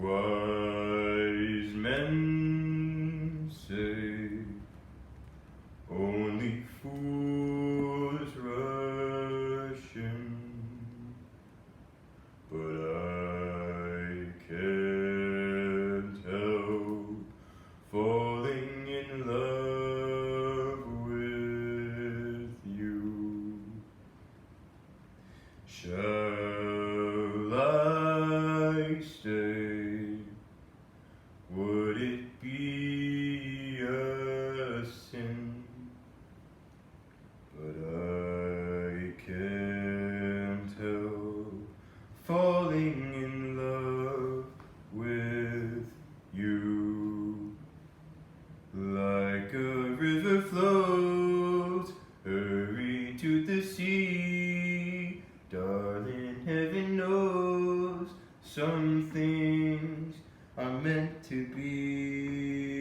Wise men say only fools rush in, but I can't help falling in love with you. Shall I stay? Would it be a sin? But I can't help falling in love with you. Like a river flows, hurry to the sea. Darling, heaven knows some things are meant to be.